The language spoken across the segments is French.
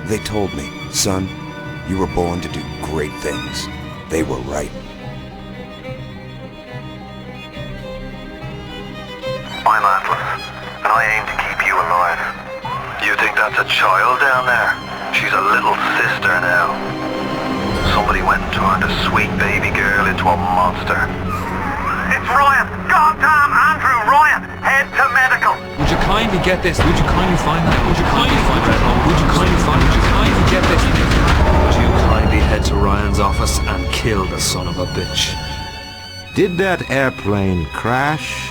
They told me, son, you were born to do great things. They were right. I'm Atlas, and I aim to keep you alive. You think that's a child down there? She's a little sister now. Somebody went and turned a sweet baby girl into a monster. It's Ryan! Goddamn Andrew Ryan! Head to medical! Would you kindly get this? Would you kindly find that? Would you kindly find that? Would you kindly find it? Would you kindly get this? Would you kindly head to Ryan's office and kill the son of a bitch? Did that airplane crash?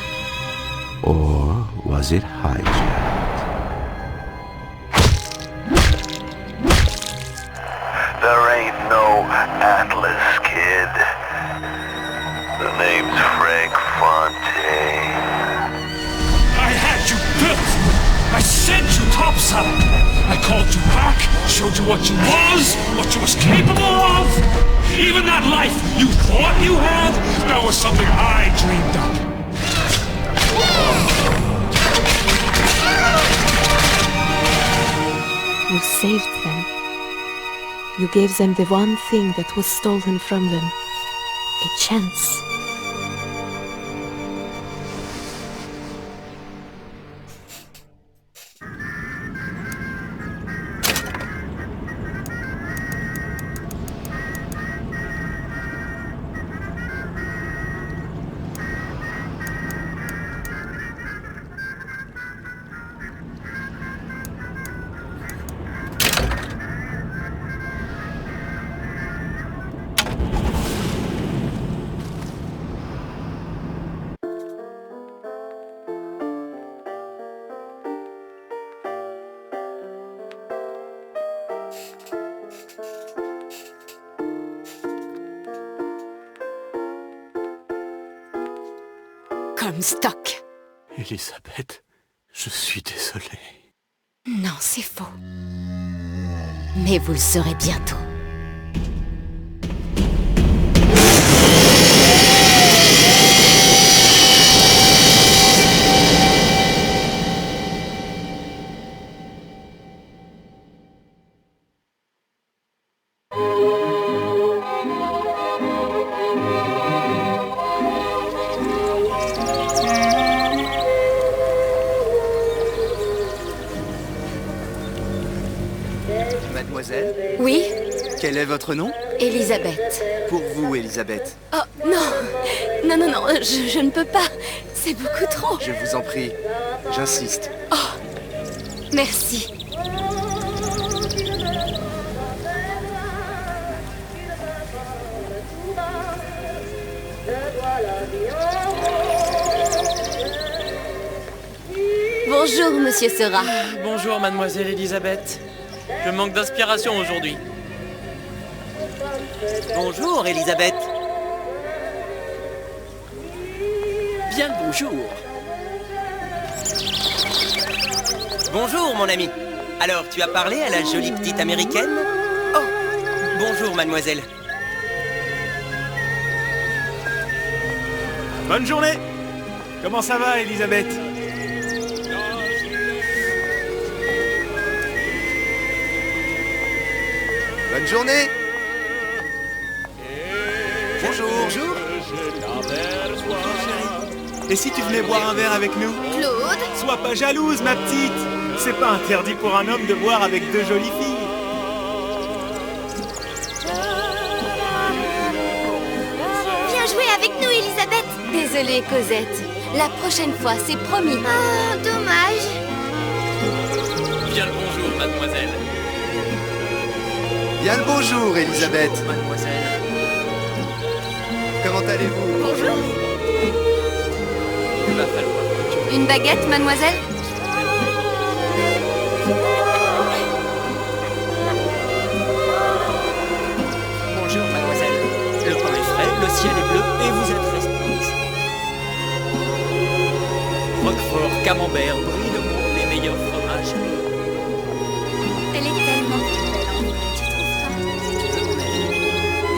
Or was it hijacked? There ain't no Atlas, kid. The name's Frank Fontaine. I had you built! I sent you topside! I called you back, showed you what you was capable of! Even that life you thought you had, that was something I dreamed up. You saved them. You gave them the one thing that was stolen from them. A chance. Comme stock. Elisabeth, je suis désolé. Non, c'est faux. Mais vous le saurez bientôt. Mademoiselle, Oui, quel est votre nom? Elisabeth. Pour vous, Elisabeth. Oh, non. Non, je ne peux pas. C'est beaucoup trop. Je vous en prie, j'insiste. Oh, merci. Bonjour, monsieur Seurat. Bonjour, mademoiselle Elisabeth. Je manque d'inspiration aujourd'hui. Bonjour, Elisabeth. Bien le bonjour. Bonjour, mon ami. Alors, tu as parlé à la jolie petite américaine? Oh, bonjour, mademoiselle. Bonne journée. Comment ça va, Elisabeth? Bonne journée. Bonjour. Bonjour. Et si tu venais boire un verre avec nous? Claude? Sois pas jalouse, ma petite. C'est pas interdit pour un homme de boire avec deux jolies filles. Viens jouer avec nous, Elisabeth. Désolée, Cosette. La prochaine fois, c'est promis. Oh, dommage. Bien le bonjour, mademoiselle. Bien le bonjour, Elisabeth. Bonjour, mademoiselle. Comment allez-vous? Bonjour. Il va falloir que tu... Une baguette, mademoiselle? Bonjour, mademoiselle. Le pain est frais, le ciel est bleu et vous êtes resplendissante. Roquefort, camembert, brie de Meaux, les meilleurs fromages. Elle est tellement belle en vrai, tu trouves pas? Si tu veux, mon ami,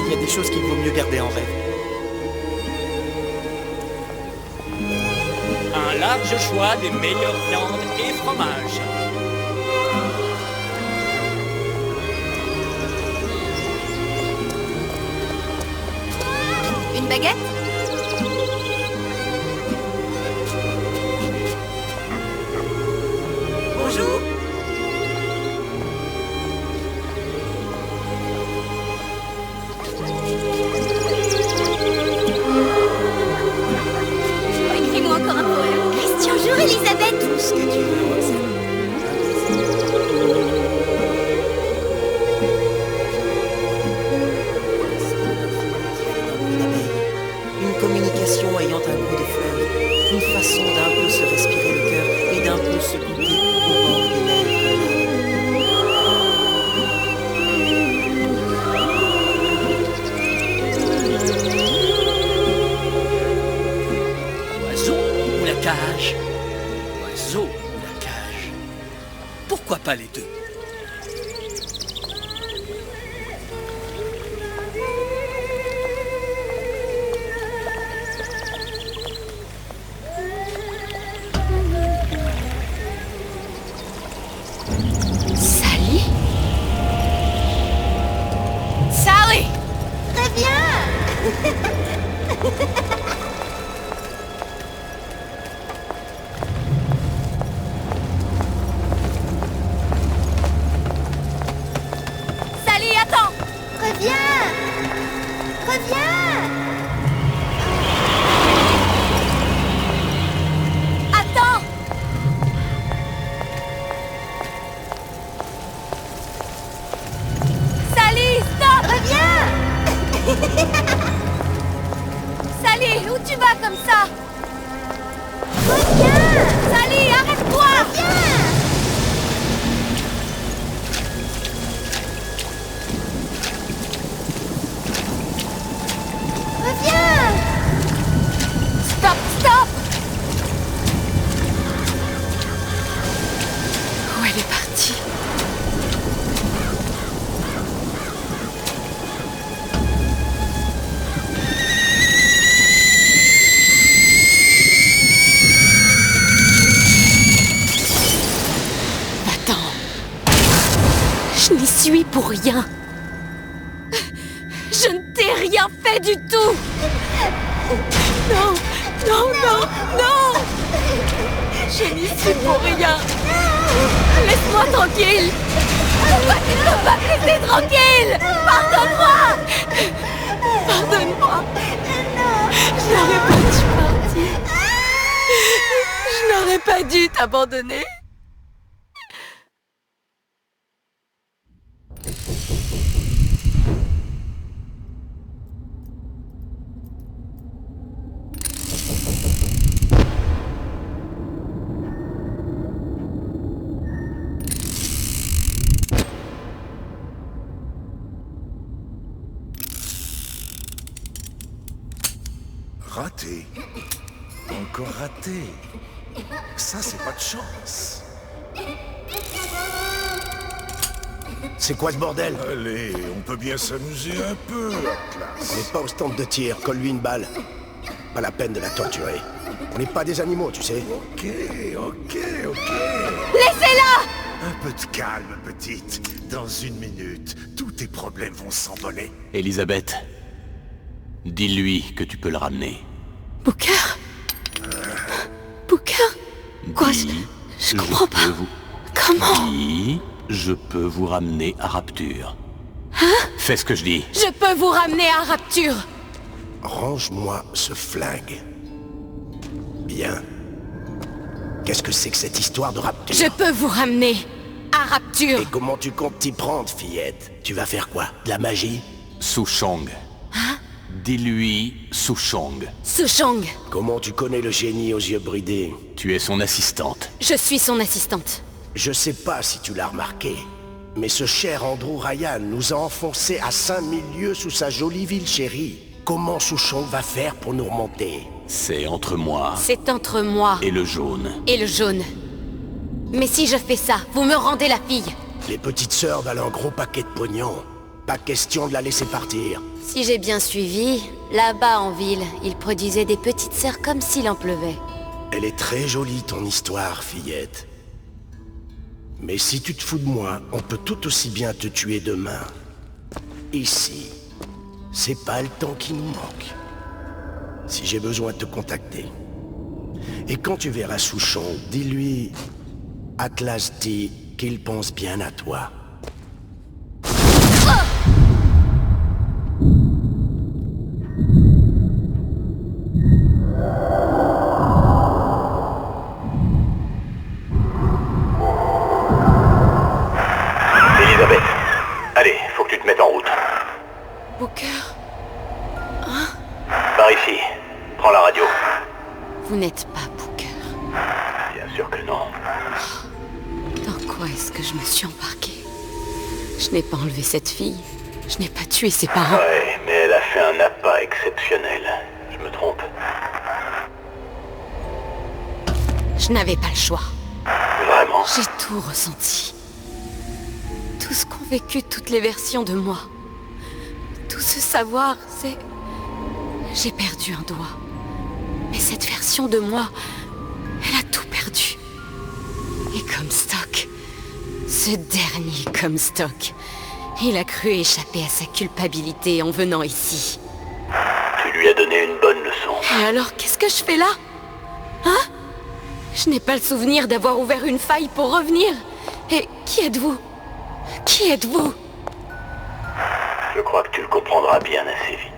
il y a des choses qu'il vaut mieux garder en rêve. Un large choix des meilleures viandes et fromages. baguette? Bonjour. Écris-moi encore un poème. Christian, bonjour Elisabeth. Tout ce que tu veux, Roxane. Une communication ayant un goût de fleurs, une façon d'un peu se respirer le cœur et d'un peu se goûter au bord des L'oiseau ou la cage? L'oiseau ou la cage? Pourquoi pas les deux? Sally? Sally! Reviens! Sally, attends! Reviens! Reviens! Attends! Sally, stop! Reviens! Sally, où tu vas comme ça? Reviens! Sally, arrête-toi! Reviens! Reviens! Stop, stop! Où elle est partie? Je n'y suis pour rien. Je ne t'ai rien fait du tout. Non, non, non, non. Je n'y suis pour rien. Laisse-moi tranquille. Pourquoi tu ne peux pas me laisser tranquille? Pardonne-moi. Pardonne-moi. Je n'aurais pas dû partir. Je n'aurais pas dû t'abandonner. Raté. Encore raté. Ça, c'est pas de chance. C'est quoi ce bordel? Allez, on peut bien s'amuser un peu, Atlas. On n'est pas au stand de tir, colle-lui une balle. Pas la peine de la torturer. On n'est pas des animaux, tu sais. Ok. Laissez-la! Un peu de calme, petite. Dans 1 minute, tous tes problèmes vont s'envoler. Elisabeth, dis-lui que tu peux le ramener. Booker? Booker? Quoi? Je comprends pas. Comment? Dis, je peux vous ramener à Rapture. Hein? Fais ce que je dis. Je peux vous ramener à Rapture. Range-moi ce flingue. Bien. Qu'est-ce que c'est que cette histoire de Rapture? Je peux vous ramener à Rapture. Et comment tu comptes t'y prendre, fillette? Tu vas faire quoi? De la magie? Souchong. Hein? Dis-lui Souchong. Souchong. Comment tu connais le génie aux yeux bridés? Tu es son assistante. Je suis son assistante. Je sais pas si tu l'as remarqué, mais ce cher Andrew Ryan nous a enfoncés à 5000 lieues sous sa jolie ville chérie. Comment Souchong va faire pour nous remonter? C'est entre moi. C'est entre moi. Et le jaune. Et le jaune. Mais si je fais ça, vous me rendez la fille. Les petites sœurs valent un gros paquet de pognon. Pas question de la laisser partir. Si j'ai bien suivi, là-bas en ville, ils produisaient des petites sœurs comme s'il en pleuvait. Elle est très jolie ton histoire, fillette. Mais si tu te fous de moi, on peut tout aussi bien te tuer demain. Ici, c'est pas le temps qui nous manque. si j'ai besoin de te contacter. Et quand tu verras Souchon, dis-lui... Atlas dit qu'il pense bien à toi. Elisabeth, allez, faut que tu te mettes en route. Booker. Hein? Par ici, prends la radio. Vous n'êtes pas Booker. Bien sûr que non. Dans quoi est-ce que je me suis embarquée? Je n'ai pas enlevé cette fille. Je n'ai pas tué ses parents. Ouais, mais elle a fait un appât exceptionnel. Je me trompe. Je n'avais pas le choix. Vraiment? J'ai tout ressenti. Tout ce qu'ont vécu toutes les versions de moi. Tout ce savoir, c'est... J'ai perdu un doigt. Mais cette version de moi, elle a tout perdu. Et Comstock, ce dernier Comstock, il a cru échapper à sa culpabilité en venant ici. Tu lui as donné une bonne leçon. Et alors, qu'est-ce que je fais là? Hein? Je n'ai pas le souvenir d'avoir ouvert une faille pour revenir. Et qui êtes-vous? Qui êtes-vous? Je crois que tu le comprendras bien assez vite.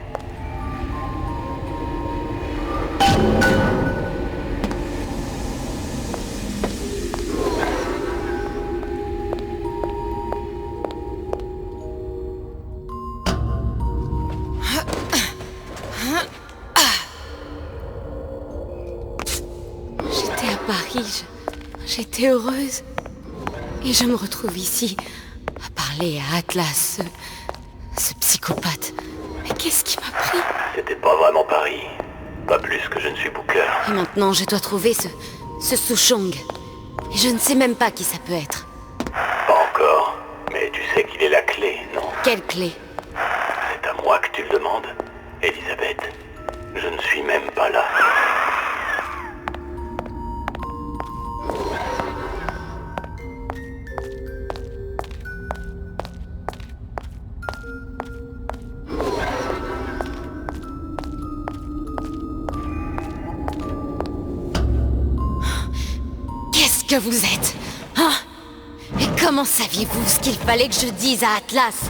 J'étais à Paris, j'étais heureuse. Et je me retrouve ici, à parler à Atlas, ce psychopathe. Mais qu'est-ce qui m'a pris? C'était pas vraiment Paris. Pas plus que je ne suis Booker. Et maintenant, je dois trouver ce Souchong. Et je ne sais même pas qui ça peut être. Pas encore. Mais tu sais qu'il est la clé, non? Quelle clé? C'est à moi que tu le demandes, Elisabeth. Je ne suis même pas là. Qu'est-ce que vous êtes? Hein? Et comment saviez-vous ce qu'il fallait que je dise à Atlas?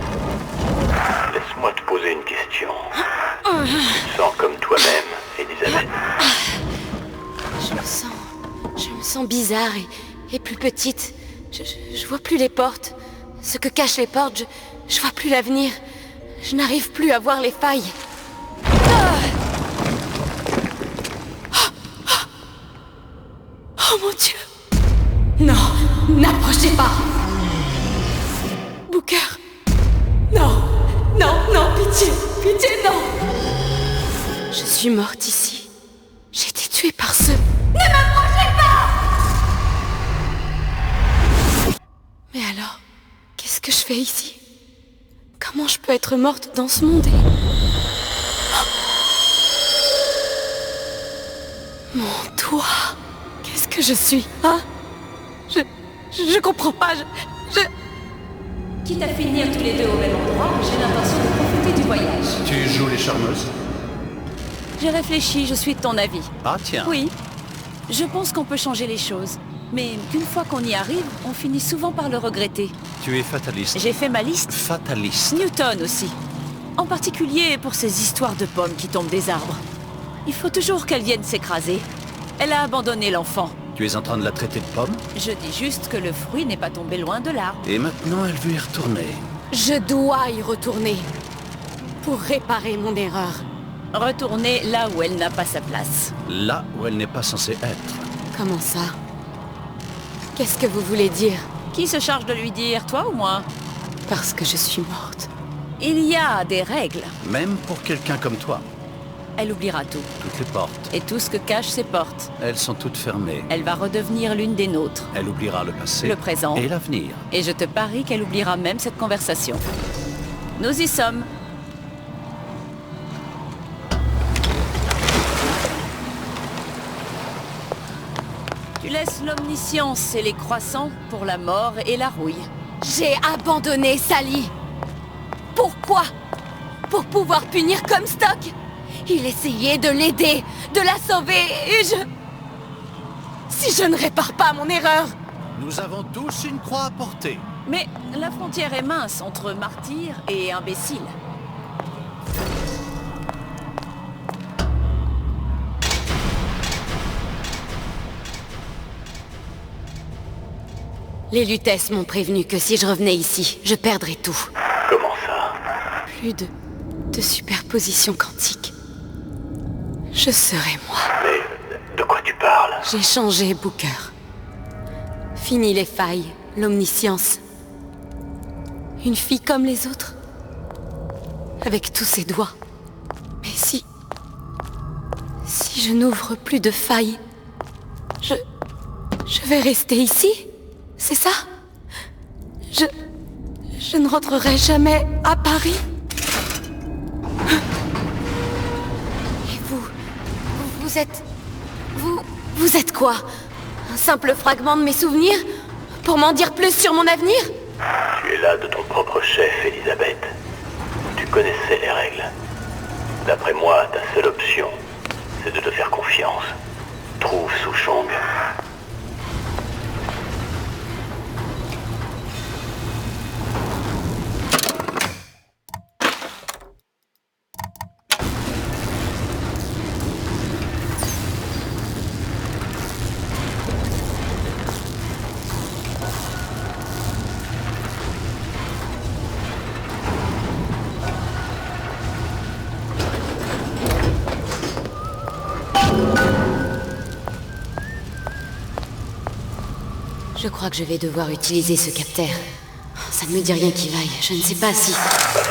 Laisse-moi te poser une question. Tu te sens comme toi-même, Elisabeth? Je me sens bizarre et plus petite. Je vois plus les portes. Ce que cachent les portes, je vois plus l'avenir. Je n'arrive plus à voir les failles. Oh mon Dieu! Non, n'approchez pas! Booker! Non, non, non, pitié, pitié, non! Je suis morte ici. J'ai été tuée par ce... Ne m'approchez pas! Mais alors, qu'est-ce que je fais ici? Comment je peux être morte dans ce monde Mon doigt! Qu'est-ce que je suis, hein? Je comprends pas, Quitte à finir tous les deux au même endroit, j'ai l'intention de profiter du voyage. Tu joues les charmeuses? J'ai réfléchi, je suis de ton avis. Ah tiens. Oui. Je pense qu'on peut changer les choses. Mais qu'une fois qu'on y arrive, on finit souvent par le regretter. Tu es fataliste. J'ai fait ma liste. Fataliste. Newton aussi. En particulier pour ces histoires de pommes qui tombent des arbres. Il faut toujours qu'elles viennent s'écraser. Elle a abandonné l'enfant. Tu es en train de la traiter de pomme? Je dis juste que le fruit n'est pas tombé loin de l'arbre. Et maintenant, elle veut y retourner. Je dois y retourner. Pour réparer mon erreur. Retourner là où elle n'a pas sa place. Là où elle n'est pas censée être. Comment ça? Qu'est-ce que vous voulez dire? Qui se charge de lui dire, toi ou moi? Parce que je suis morte. Il y a des règles. Même pour quelqu'un comme toi. Elle oubliera tout. Toutes les portes. Et tout ce que cachent ces portes. Elles sont toutes fermées. Elle va redevenir l'une des nôtres. Elle oubliera le passé. Le présent. Et l'avenir. Et je te parie qu'elle oubliera même cette conversation. Nous y sommes. Tu laisses l'omniscience et les croissants pour la mort et la rouille. J'ai abandonné Sally. Pourquoi? Pour pouvoir punir Comstock? Il essayait de l'aider, de la sauver, et si je ne répare pas mon erreur... Nous avons tous une croix à porter. Mais la frontière est mince entre martyr et imbécile. Les Lutèces m'ont prévenu que si je revenais ici, je perdrais tout. Comment ça? Plus de superposition quantique. Je serai moi. Mais de quoi tu parles? J'ai changé, Booker. Fini les failles, l'omniscience. Une fille comme les autres. Avec tous ses doigts. Mais si je n'ouvre plus de failles, je vais rester ici? C'est ça? Je ne rentrerai jamais à Paris? Et vous êtes... Vous êtes quoi? Un simple fragment de mes souvenirs? Pour m'en dire plus sur mon avenir? Tu es là de ton propre chef, Elisabeth. Tu connaissais les règles. D'après moi, ta seule option, c'est de te faire confiance. Trouve Souchong. Je crois que je vais devoir utiliser ce capteur. Ça ne me dit rien qui vaille. Je ne sais pas si... Ma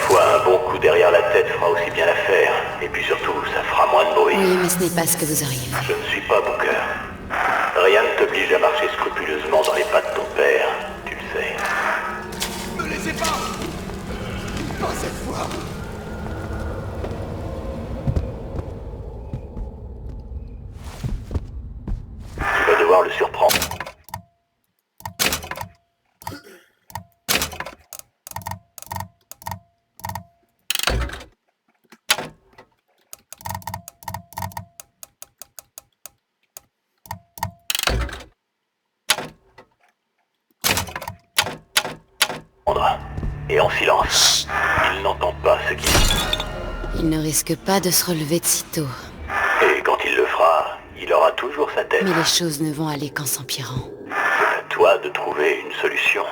foi, un bon coup derrière la tête fera aussi bien l'affaire. Et puis surtout, ça fera moins de bruit. Oui, mais ce n'est pas ce que vous auriez fait. Je ne suis pas Booker. Rien ne t'oblige à marcher scrupuleusement dans les pas de ton père. Tu le sais. Ne laissez pas! Pas cette fois! Tu vas devoir le surprendre. Et en silence. Il n'entend pas ce qu'il dit. Il ne risque pas de se relever de sitôt. Et quand il le fera, il aura toujours sa tête. Mais les choses ne vont aller qu'en s'empirant. C'est à toi de trouver une solution.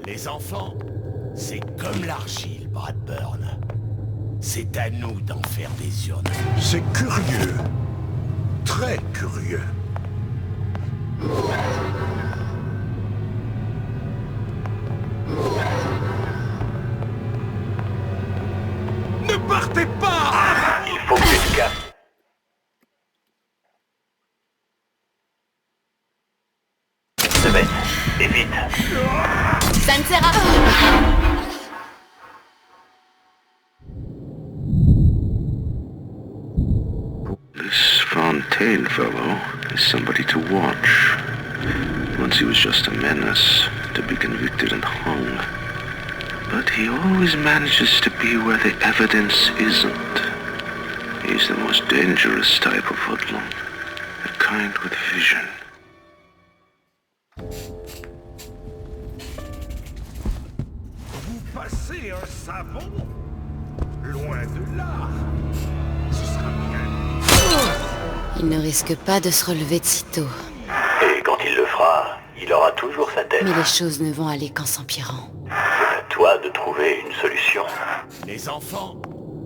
Les enfants, c'est comme l'argile, Bradburn. C'est à nous d'en faire des urnes. C'est curieux. Très curieux. Ne partez pas! Il faut que tu te casses. Elisabeth, et vite. Ça ne sert à rien. This Fontaine fellow is somebody to watch. Once he was just a menace, to be convicted and hung. But he always manages to be where the evidence isn't. He's the most dangerous type of hoodlum. The kind with vision. Vous passez un savon? Loin de là. Ce sera bien. Il ne risque pas de se relever de sitôt. Et quand il le fera, il aura toujours sa tête. Mais les choses ne vont aller qu'en s'empirant. C'est à toi de trouver une solution. Les enfants,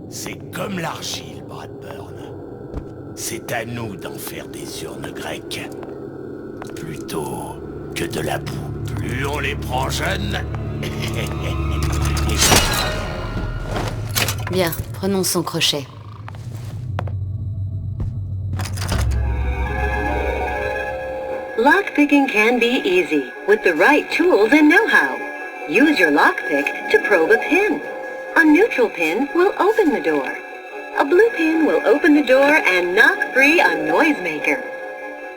c'est comme l'argile, Bradburn. C'est à nous d'en faire des urnes grecques. Plutôt que de la boue. Plus on les prend jeunes... Bien, prenons son crochet. Lockpicking can be easy, with the right tools and know-how. Use your lockpick to probe a pin. A neutral pin will open the door. A blue pin will open the door and knock free a noisemaker.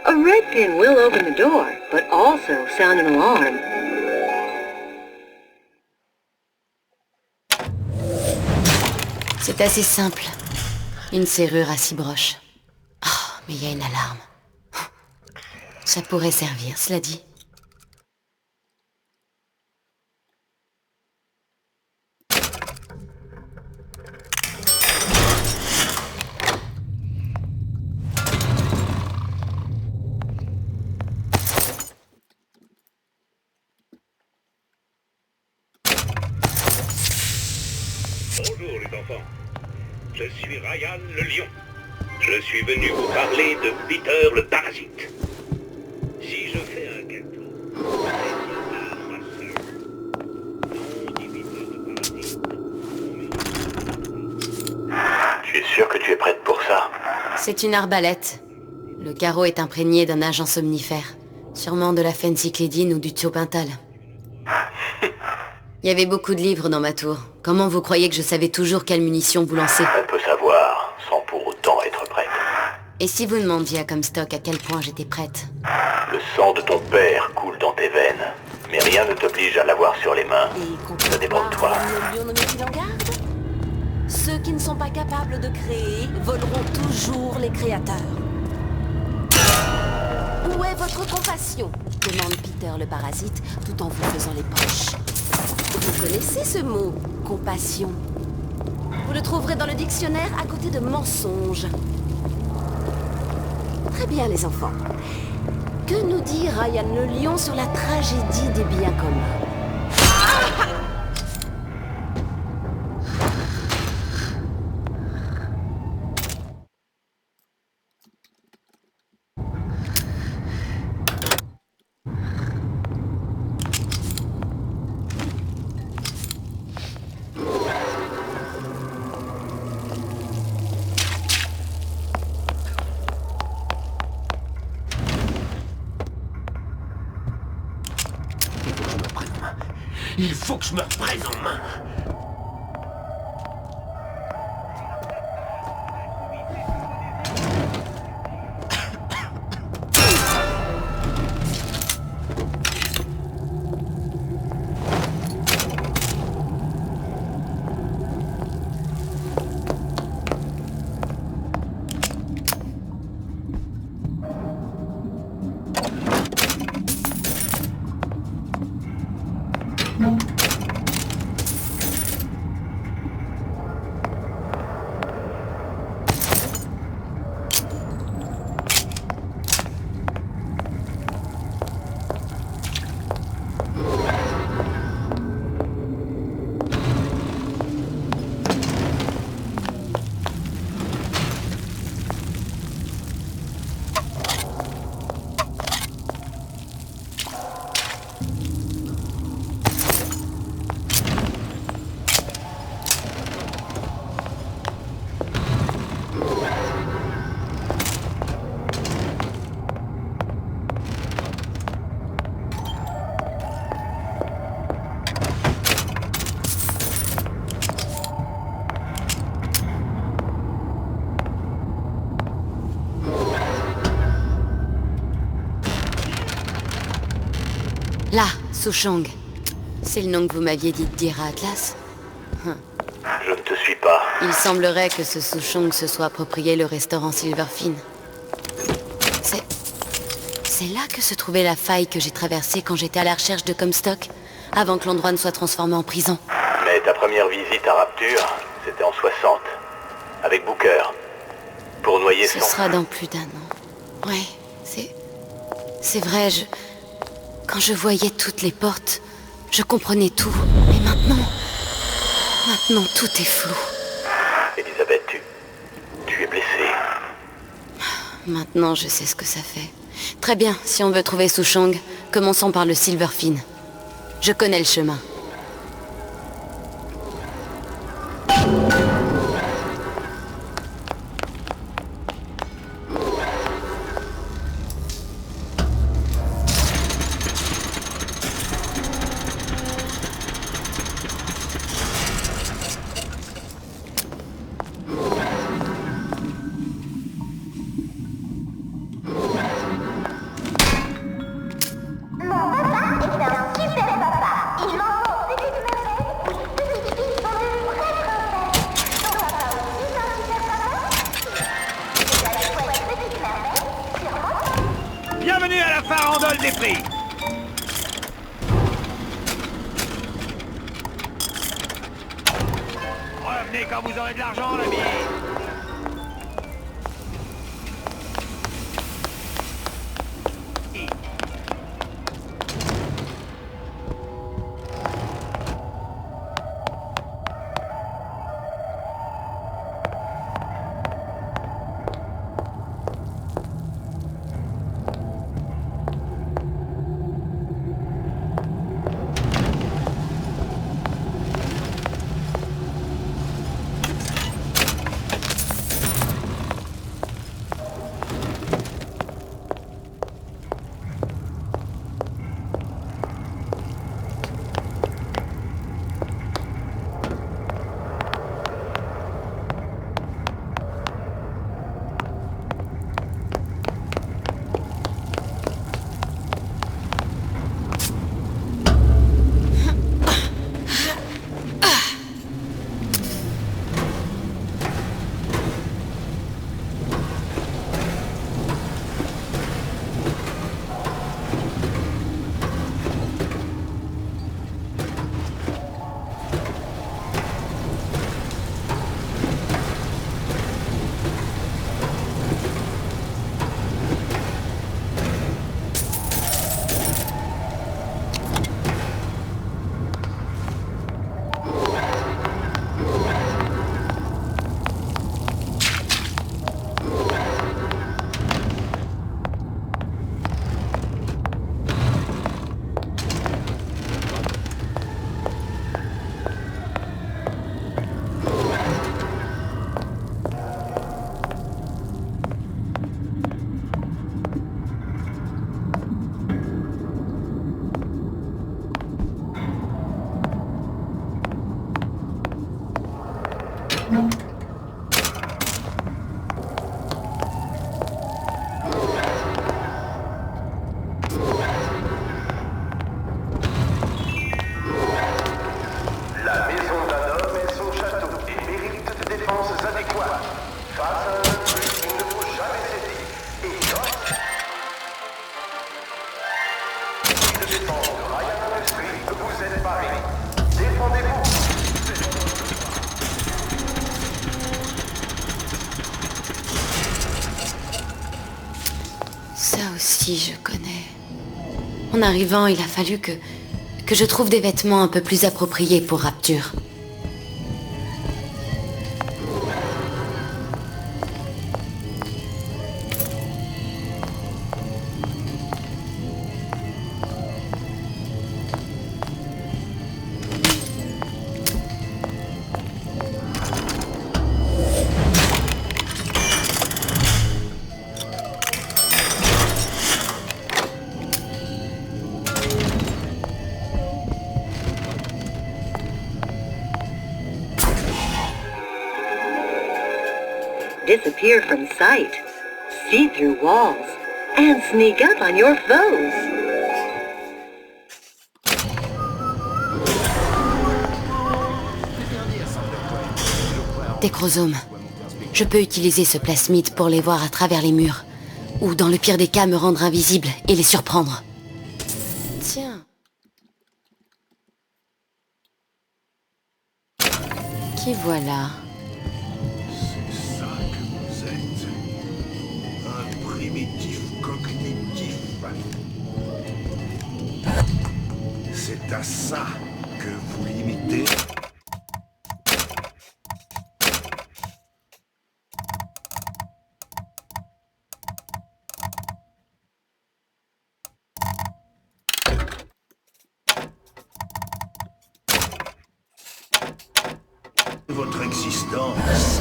A red pin will open the door, but also sound an alarm. C'est assez simple. Une serrure à 6 broches. Oh, mais il y a une alarme. Ça pourrait servir, cela dit. Bonjour les enfants, je suis Ryan le lion. Je suis venu vous parler de Peter le parasite. Si je fais un gâteau, tu es sûr que tu es prête pour ça? C'est une arbalète. Le carreau est imprégné d'un agent somnifère. Sûrement de la phencyclédine ou du thiopental. Il y avait beaucoup de livres dans ma tour. Comment vous croyez que je savais toujours quelle munition vous lancer? On peut savoir, sans pour autant être prête. Et si vous demandiez à Comstock à quel point j'étais prête? Le sang de ton père coule dans tes veines, mais rien ne t'oblige à l'avoir sur les mains. Ça dépend de toi. Le lion ne met-il en garde? Ceux qui ne sont pas capables de créer voleront toujours les créateurs. Où est votre compassion? Demande Peter le parasite, tout en vous faisant les poches. Vous connaissez ce mot, compassion? Vous le trouverez dans le dictionnaire à côté de mensonge. Très bien les enfants. Que nous dit Ryan le lion sur la tragédie des biens communs? Il faut que je me reprenne en main. Là, Sushong. C'est le nom que vous m'aviez dit de dire à Atlas? Je ne te suis pas. Il semblerait que ce Sushong se soit approprié le restaurant Silverfin. C'est là que se trouvait la faille que j'ai traversée quand j'étais à la recherche de Comstock, avant que l'endroit ne soit transformé en prison. Mais ta première visite à Rapture, c'était en 60, avec Booker, pour noyer Ce son... sera dans plus d'un an. Ouais, c'est vrai, quand je voyais toutes les portes, je comprenais tout. Mais maintenant, tout est flou. Elisabeth, tu es blessée. Maintenant, je sais ce que ça fait. Très bien, si on veut trouver Sushong, commençons par le Silverfin. Je connais le chemin. Mon papa est un super papa. Il m'en faut Revenez quand vous aurez de l'argent, l'ami. Ça aussi, je connais. En arrivant, il a fallu que je trouve des vêtements un peu plus appropriés pour Rapture. Disappear from sight, see through walls, and sneak up on your foes. Des chromosomes. Je peux utiliser ce plasmide pour les voir à travers les murs. Ou dans le pire des cas, me rendre invisible et les surprendre. Tiens. Qui voilà? C'est ça que vous êtes. Un primitif cognitif. C'est à ça que vous limitez. Votre existence.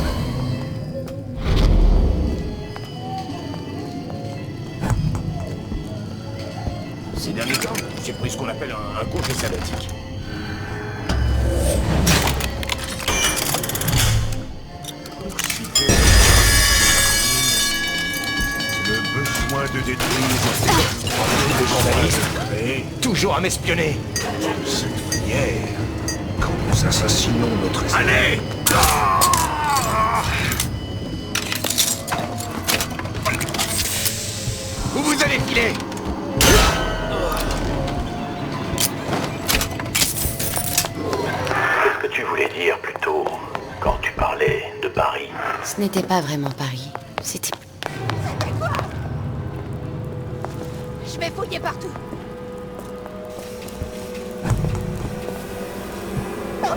Ces derniers temps, j'ai pris ce qu'on appelle un congé sabbatique. Le besoin de détruire Le journaliste, toujours à m'espionner. cette prière. Quand nous assassinons notre esprit. Allez! Où vous allez filer? Qu'est-ce que tu voulais dire plutôt quand Ce n'était pas vraiment Paris. C'était... Quoi? Je vais fouiller partout. Ah!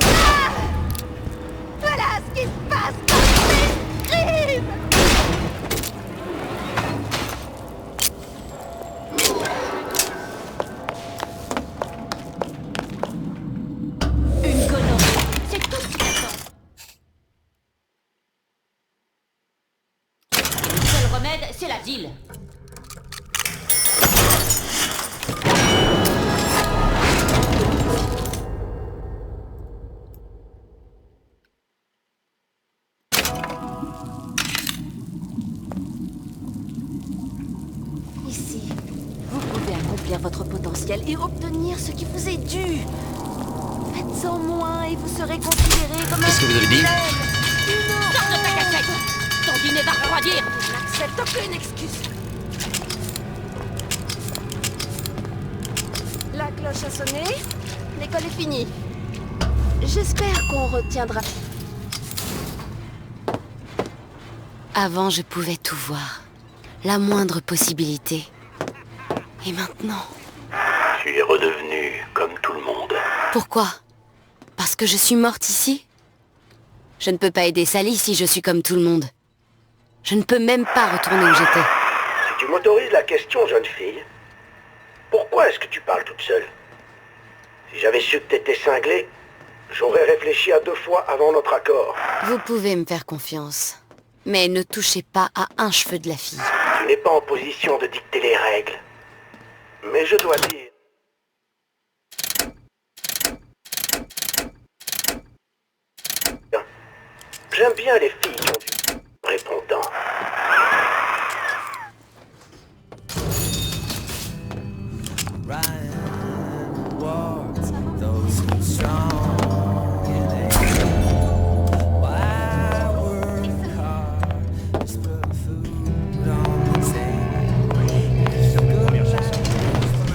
Voilà ce qui se passe quand tu m'escrives. Une connerie. C'est tout ce qu'il attend. Le seul remède, c'est l'asile. Ici, vous pouvez accomplir votre potentiel et obtenir ce qui vous est dû. Faites-en moins et vous serez considéré comme Qu'est-ce que vous avez dit? Sors de ta cassette. Ton dîner va refroidir. Je n'accepte aucune excuse. La cloche a sonné. L'école est finie. J'espère qu'on retiendra. Avant, je pouvais tout voir. La moindre possibilité. Et maintenant... Tu es redevenu comme tout le monde. Pourquoi? Parce que je suis morte ici? Je ne peux pas aider Sally si je suis comme tout le monde. Je ne peux même pas retourner où j'étais. Si tu m'autorises la question, jeune fille, pourquoi est-ce que tu parles toute seule? Si j'avais su que t'étais cinglée, j'aurais réfléchi à 2 fois avant notre accord. Vous pouvez me faire confiance. Mais ne touchez pas à un cheveu de la fille. Tu n'es pas en position de dicter les règles. Mais je dois dire... J'aime bien les filles qui ont du répondant.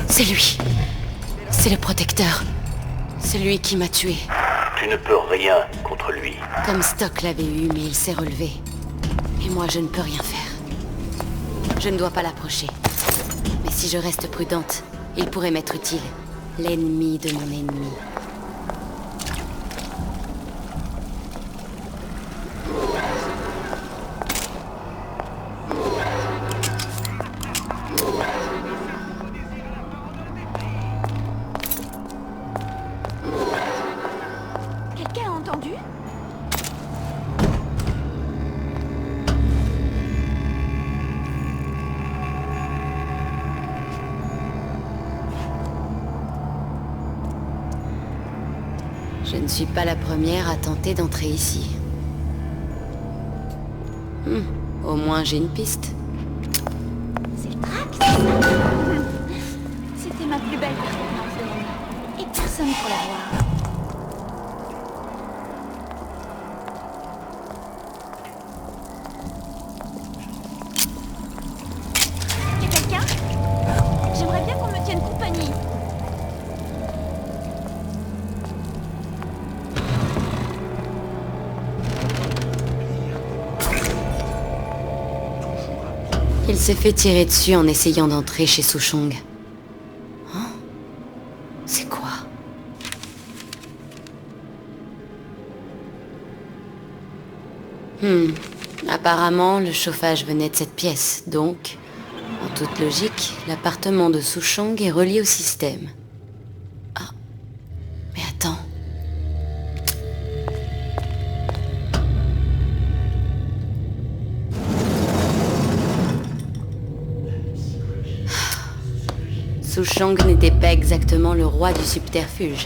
C'est lui. C'est le protecteur. C'est lui qui m'a tué. Tu ne peux rien contre lui. Comme Stock l'avait eu, mais il s'est relevé. Et moi, je ne peux rien faire. Je ne dois pas l'approcher. Mais si je reste prudente, il pourrait m'être utile. L'ennemi de mon ennemi. Quelqu'un a entendu? Je ne suis pas la première à tenter d'entrer ici. Au moins j'ai une piste. C'est le trac, c'est ça? C'était ma plus belle performance de mon vie. Et personne pour la voir. Y'a quelqu'un? J'aimerais bien qu'on me tienne compagnie. Il s'est fait tirer dessus en essayant d'entrer chez Souchong. Hein? C'est quoi? Apparemment, le chauffage venait de cette pièce, donc, en toute logique, l'appartement de Souchong est relié au système. Ah, mais attends. Souchong n'était pas exactement le roi du subterfuge.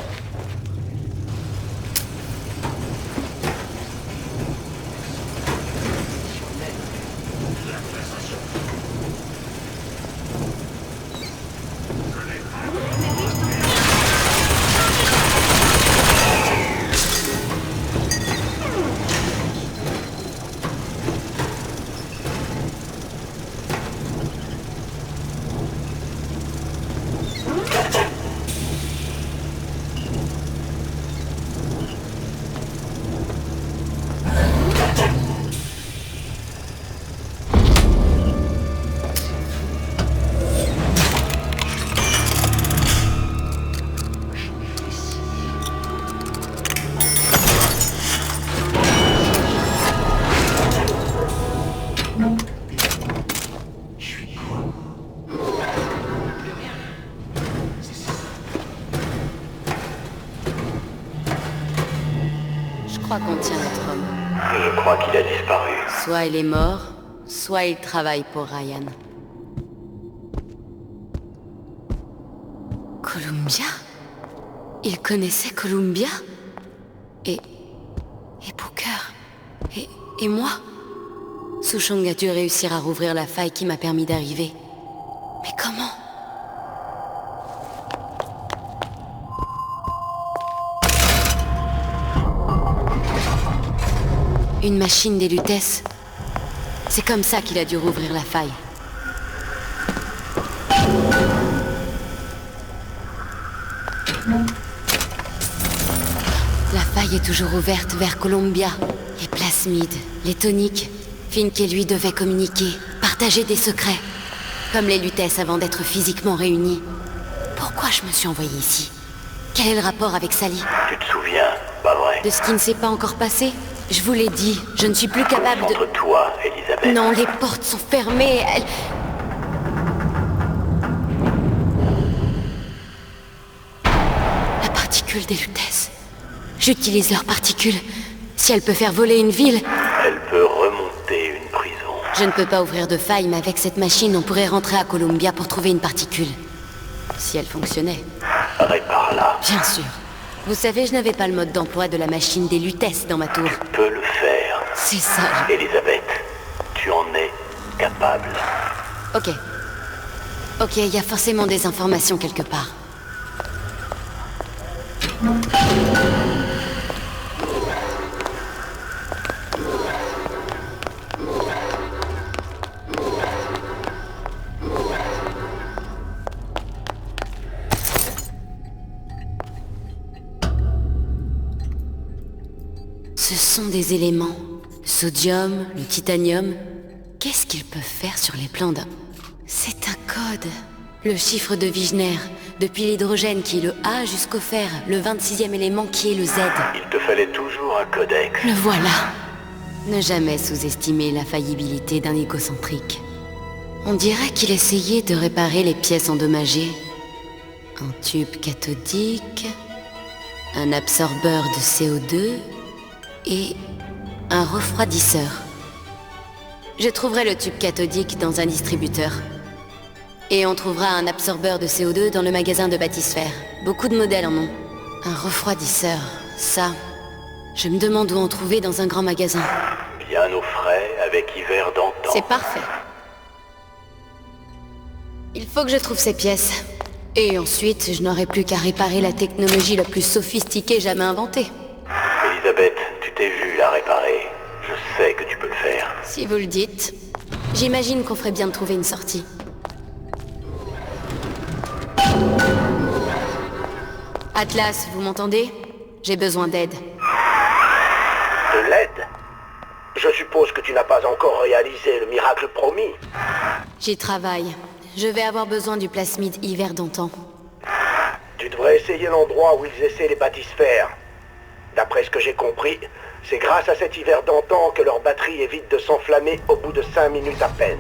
crois qu'on tient notre homme? Je crois qu'il a disparu. Soit il est mort, soit il travaille pour Ryan. Columbia? Il connaissait Columbia? Et Booker? Et moi? Sushong a dû réussir à rouvrir la faille qui m'a permis d'arriver. Mais comment? Une machine des Lutèces. C'est comme ça qu'il a dû rouvrir la faille. La faille est toujours ouverte vers Columbia. Les plasmides, les toniques. Fink et lui devaient communiquer, partager des secrets. Comme les Lutèces avant d'être physiquement réunis. Pourquoi je me suis envoyée ici? Quel est le rapport avec Sally? Tu te souviens, pas vrai? De ce qui ne s'est pas encore passé? Je vous l'ai dit, je ne suis plus capable de... Concentre-toi, Elisabeth. Non, les portes sont fermées, La particule des Lutèces. J'utilise leur particule. Si elle peut faire voler une ville... Elle peut remonter une prison. Je ne peux pas ouvrir de faille, mais avec cette machine, on pourrait rentrer à Columbia pour trouver une particule. Si elle fonctionnait. Répare-la. Bien sûr. Vous savez, je n'avais pas le mode d'emploi de la machine des Lutèces dans ma tour. Tu peux le faire. C'est ça. Elisabeth, tu en es capable. Ok. Ok, il y a forcément des informations quelque part. Ce sont des éléments. Le sodium, le titanium. Qu'est-ce qu'ils peuvent faire sur les plans d'un... C'est un code. Le chiffre de Wigner. Depuis l'hydrogène qui est le A jusqu'au fer. Le 26e élément qui est le Z. Il te fallait toujours un codex. Le voilà. Ne jamais sous-estimer la faillibilité d'un égocentrique. On dirait qu'il essayait de réparer les pièces endommagées. Un tube cathodique, un absorbeur de CO2 et un refroidisseur. Je trouverai le tube cathodique dans un distributeur. Et on trouvera un absorbeur de CO2 dans le magasin de Bathysphère. Beaucoup de modèles en ont. Un refroidisseur, ça... Je me demande où en trouver dans un grand magasin. Bien au frais, avec hiver d'antan. C'est parfait. Il faut que je trouve ces pièces. Et ensuite, je n'aurai plus qu'à réparer la technologie la plus sophistiquée jamais inventée. Elisabeth, tu t'es vue la réparer. Je sais que tu peux le faire. Si vous le dites. J'imagine qu'on ferait bien de trouver une sortie. Atlas, vous m'entendez? J'ai besoin d'aide. De l'aide? Je suppose que tu n'as pas encore réalisé le miracle promis. J'y travaille. Je vais avoir besoin du plasmide hiver d'antan. Tu devrais essayer l'endroit où ils essaient les bathysphères. D'après ce que j'ai compris, c'est grâce à cet hiver d'antan que leur batterie évite de s'enflammer au bout de 5 minutes à peine.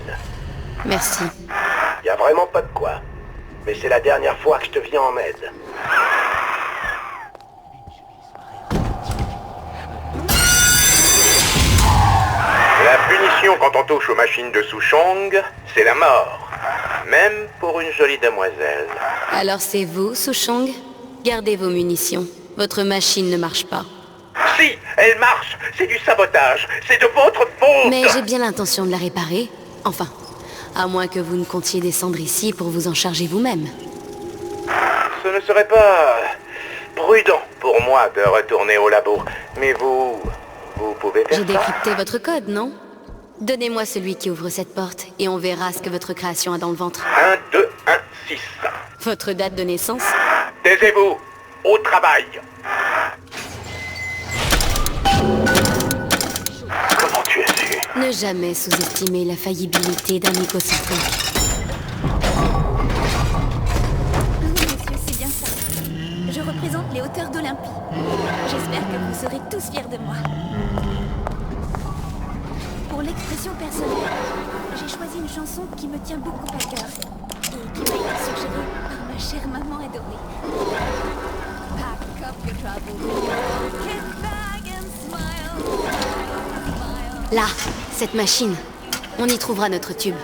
Merci. Y a vraiment pas de quoi. Mais c'est la dernière fois que je te viens en aide. La punition quand on touche aux machines de Sushong, c'est la mort. Même pour une jolie demoiselle. Alors c'est vous, Sushong? Gardez vos munitions. Votre machine ne marche pas. Si, elle marche. C'est du sabotage. C'est de votre faute. Mais j'ai bien l'intention de la réparer. Enfin, à moins que vous ne comptiez descendre ici pour vous en charger vous-même. Ce ne serait pas prudent pour moi de retourner au labo. Mais vous pouvez faire ça. J'ai décrypté votre code, non? Donnez-moi celui qui ouvre cette porte et on verra ce que votre création a dans le ventre. 1, 2, 1, 6. Votre date de naissance? Taisez-vous. Au travail. Comment tu as su? Ne jamais sous-estimer la faillibilité d'un égocentrique. Oui, monsieur, c'est bien ça. Je représente les hauteurs d'Olympie. J'espère que vous serez tous fiers de moi. Pour l'expression personnelle, j'ai choisi une chanson qui me tient beaucoup à cœur et qui m'a été suggérée par ma chère maman adorée. Pack up your troubles in your kit bag and smile. Là, cette machine. On y trouvera notre tube.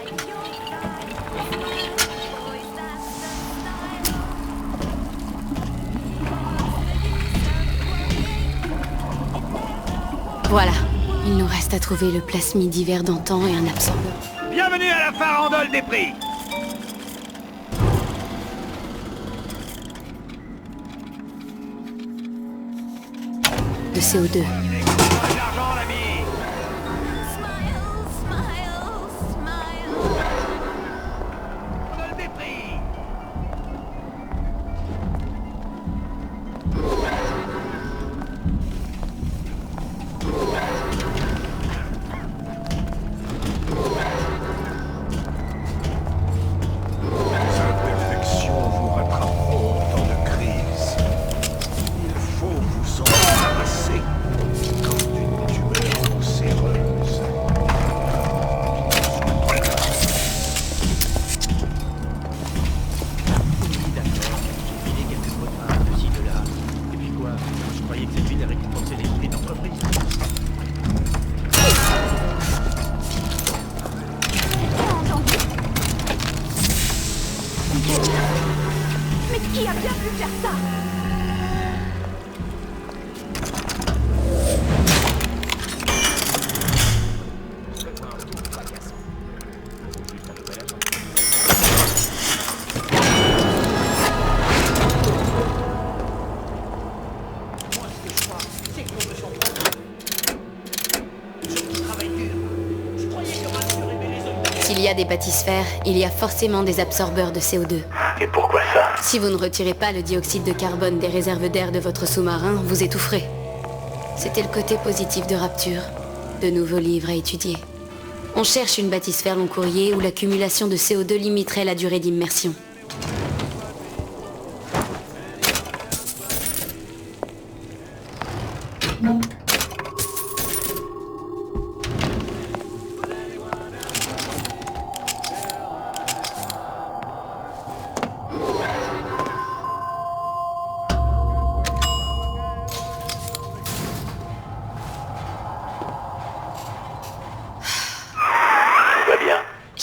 Voilà. Il nous reste à trouver le plasmidivers d'antan et un absorbeur. Bienvenue à la farandole des prix. De CO2. Mais qui a bien pu faire ça? S'il y a des bâtisphères, il y a forcément des absorbeurs de CO2. Et pourquoi ça? Si vous ne retirez pas le dioxyde de carbone des réserves d'air de votre sous-marin, vous étoufferez. C'était le côté positif de Rapture. De nouveaux livres à étudier. On cherche une bâtisphère long courrier où l'accumulation de CO2 limiterait la durée d'immersion.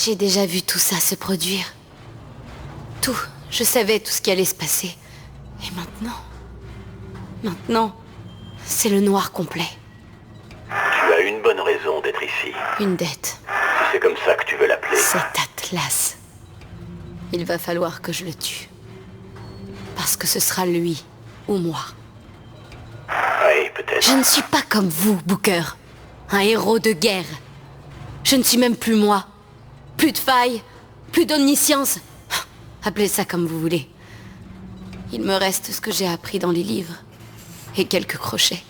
J'ai déjà vu tout ça se produire. Tout. Je savais tout ce qui allait se passer. Et maintenant... Maintenant, c'est le noir complet. Tu as une bonne raison d'être ici. Une dette. Si c'est comme ça que tu veux l'appeler. Cet Atlas. Il va falloir que je le tue. Parce que ce sera lui ou moi. Oui, peut-être. Je ne suis pas comme vous, Booker. Un héros de guerre. Je ne suis même plus moi. Plus de failles, plus d'omniscience. Appelez ça comme vous voulez. Il me reste ce que j'ai appris dans les livres. Et quelques crochets.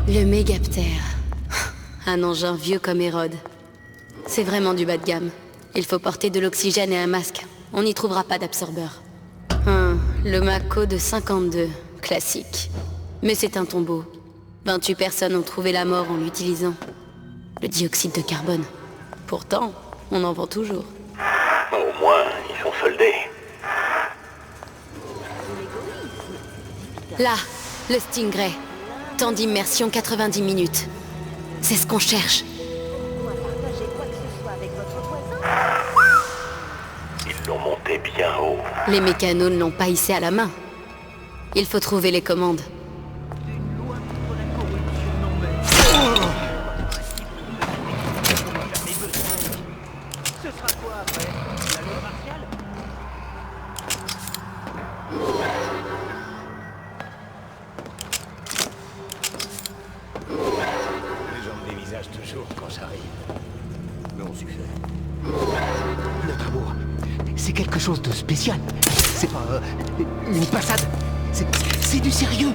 Le mégaptère. Un engin vieux comme Hérode. C'est vraiment du bas de gamme. Il faut porter de l'oxygène et un masque. On n'y trouvera pas d'absorbeur. Le Mako de 52. Classique. Mais c'est un tombeau. 28 personnes ont trouvé la mort en l'utilisant. Le dioxyde de carbone. Pourtant, on en vend toujours. Au moins, ils sont soldés. Là, le Stingray. Temps d'immersion 90 minutes. C'est ce qu'on cherche. Ils l'ont monté bien haut. Les mécanos ne l'ont pas hissé à la main. Il faut trouver les commandes. Les gens me dévisagent toujours quand j'arrive. Mais on suffit. Notre amour, c'est quelque chose de spécial. C'est pas une passade. C'est du sérieux.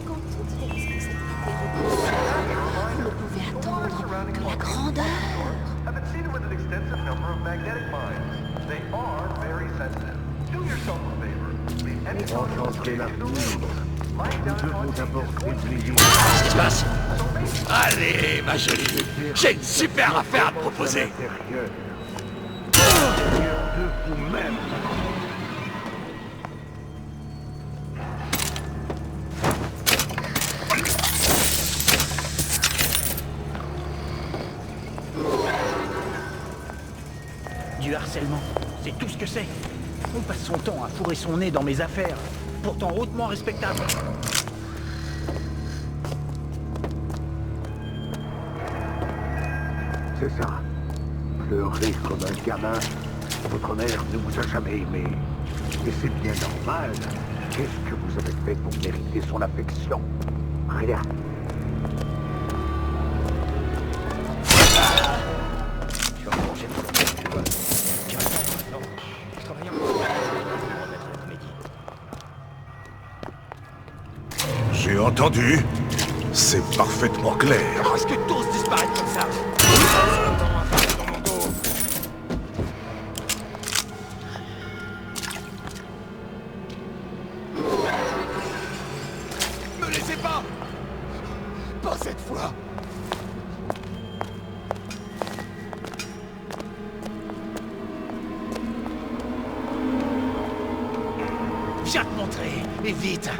Quand toutes les responsabilités reposent, vous ne pouvez attendre que la grandeur. Nous devons d'abord déblayer. Qu'est-ce qui se passe? Allez, ma jolie, j'ai une super affaire à te proposer. De vous-même. Du harcèlement, c'est tout ce que c'est. On passe son temps à fourrer son nez dans mes affaires, pourtant hautement respectable. C'est ça. Pleurez comme un gamin. Votre mère ne vous a jamais aimé. Et c'est bien normal. Qu'est-ce que vous avez fait pour mériter son affection? Rien. J'ai entendu. C'est parfaitement clair. Comment est-ce que tous disparaissent comme ça? Me laissez pas! Pas cette fois! Viens te montrer, et vite.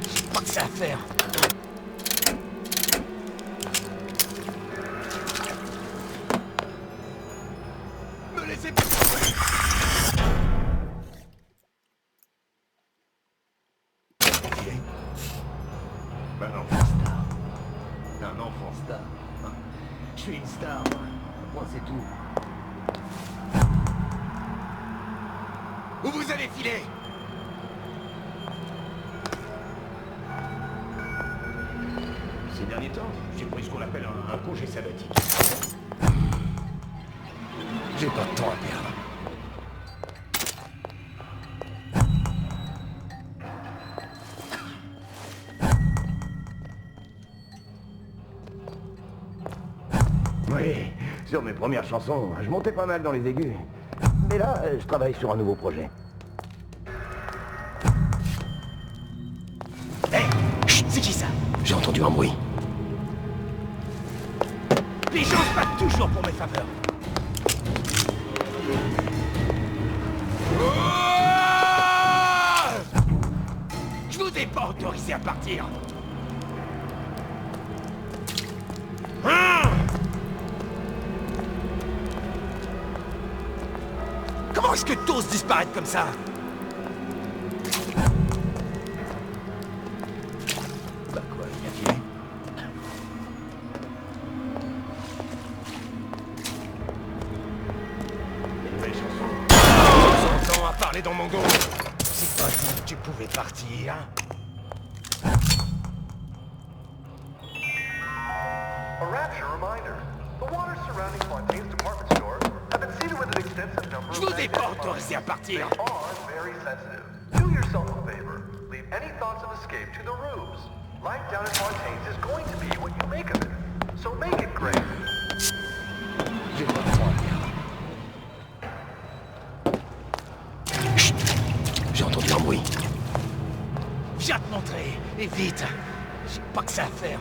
J'ai pas que ça à faire. Me laissez pas! Un enfant star. Un enfant star. Je suis une star. Moi, c'est tout. Où vous allez filer? Ces derniers temps, j'ai pris ce qu'on appelle un congé sabbatique. J'ai pas de temps à perdre. Oui, sur mes premières chansons, je montais pas mal dans les aigus. Mais là, je travaille sur un nouveau projet. Hé, c'est qui ça? J'ai entendu un bruit. Les gens se battent toujours pour mes faveurs. Je vous ai pas autorisé à partir. Comment est-ce que tous disparaissent comme ça? Bah quoi, il vient filer. Les nouvelles chansons. J'entends à parler dans mon dos. C'est pas dit que tu pouvais partir. A rapture reminder. The waters surrounding Fontaine's department store have been seeded with an extensive number of... Je vous ai pas autorisé à partir. They are very sensitive. Do yourself a favor. Leave any thoughts of escape to the rubes. Life down at Fontaine's is going to be what you make of it. So make it great. J'ai pas de temps à perdre. Chut! J'ai entendu un bruit. Viens te montrer, et vite. J'ai pas que ça à faire.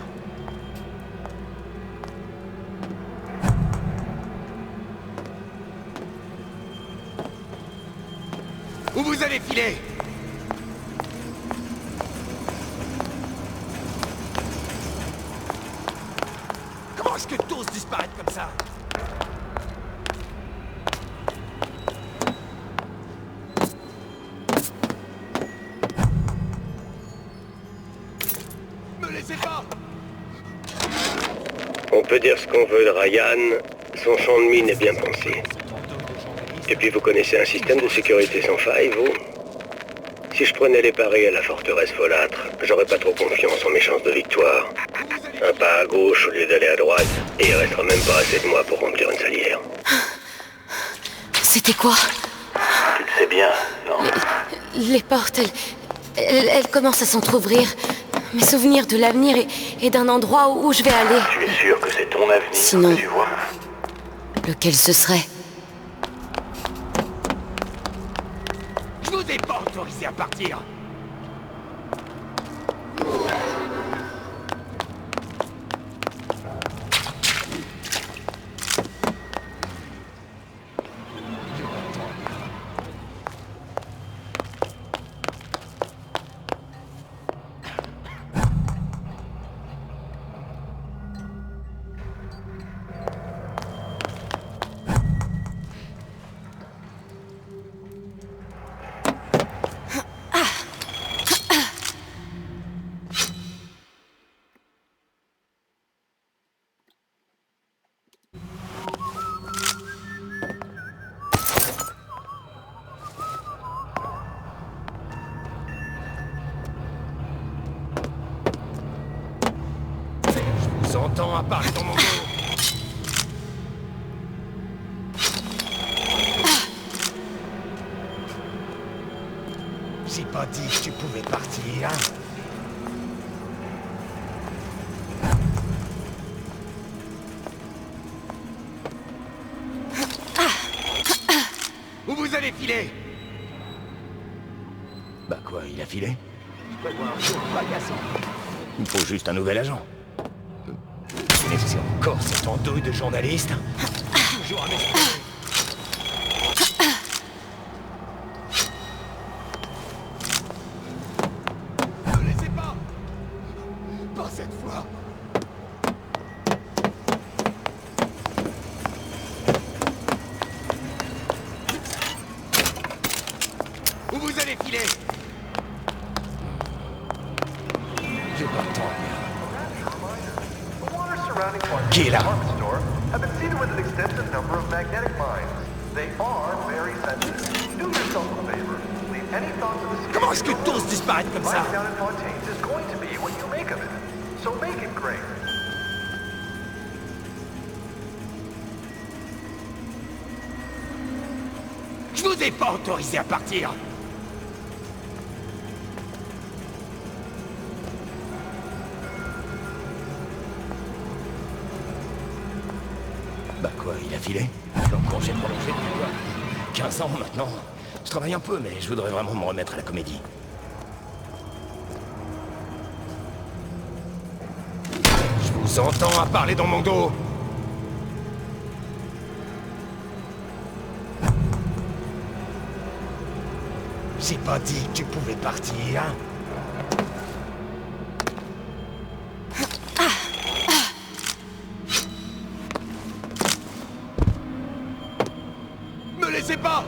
Où vous allez filer? Comment est-ce que tous disparaissent comme ça? Me laissez pas! On peut dire ce qu'on veut de Ryan, son champ de mine est bien pensé. Et puis vous connaissez un système de sécurité sans faille, vous? Si je prenais les paris à la forteresse folâtre, j'aurais pas trop confiance en mes chances de victoire. Un pas à gauche au lieu d'aller à droite, et il restera même pas assez de moi pour remplir une salière. C'était quoi? Tu le sais bien, non? Les portes, elles commencent à s'entrouvrir. Mes souvenirs de l'avenir et d'un endroit où je vais aller. Tu es sûr que c'est ton avenir Sinon, que tu vois? Lequel ce serait? Je vous ai pas autorisé à partir. entends à parler dans mon dos. J'ai pas dit que tu pouvais partir, hein? Où vous allez filer? Bah quoi, il a filé? Je prévois un jour fracassant. Il me faut juste un nouvel agent. Mais c'est encore cette andouille de journaliste. Toujours à m'expliquer. Ne laissez pas! Pas cette fois! Où vous allez filer? J'ai pas le temps à perdre. Qui est là? Have been seeded with an extensive number of magnetic mines. They are very sensitive. Do yourself a favor. Leave any thoughts of escape. Comment est-ce que tous disparaissent comme ça? Life down in Fontaines is going to be what you make of it. So make it great. Je vous ai pas autorisé à partir. Bah quoi, il a filé? Je suis en congé prolongé depuis quoi? 15 ans maintenant. Je travaille un peu, mais je voudrais vraiment me remettre à la comédie. Je vous entends à parler dans mon dos. J'ai pas dit que tu pouvais partir. Me laissez pas!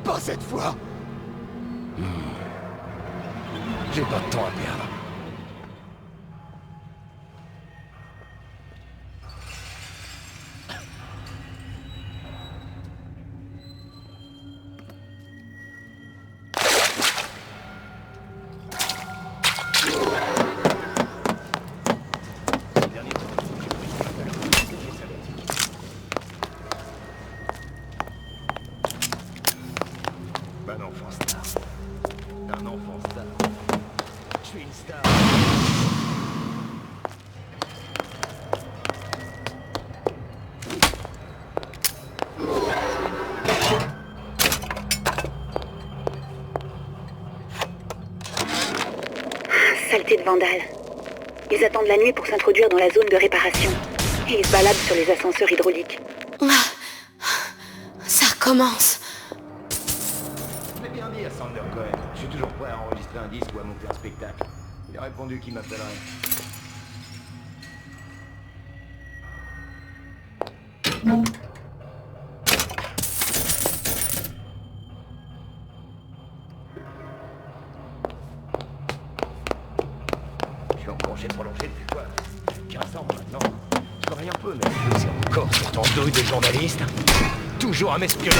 Pas cette fois! J'ai pas de temps à perdre. Un enfant star. Un enfant star. Je suis une star. Saleté de vandales. Ils attendent la nuit pour s'introduire dans la zone de réparation. Et ils se baladent sur les ascenseurs hydrauliques. Ça recommence. Je l'ai bien dit à Sander Cohen. Je suis toujours prêt à enregistrer un disque ou à monter un spectacle. Il a répondu qu'il m'appellerait. Je suis en congé prolongé depuis quoi? 15 ans maintenant. Je travaille un peu, mais c'est encore cette andouille de journaliste. Toujours à m'espionner.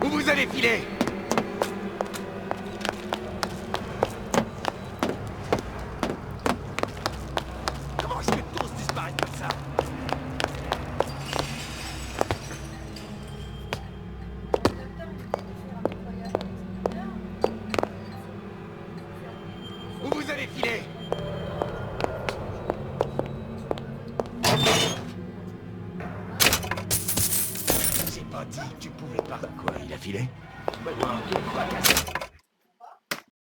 Où vous allez filer? Comment est-ce que tous disparaissent comme ça? Où vous allez filer? J'ai pas dit que tu pouvais pas. Quoi, il a filé? Bah, un tour fracassé.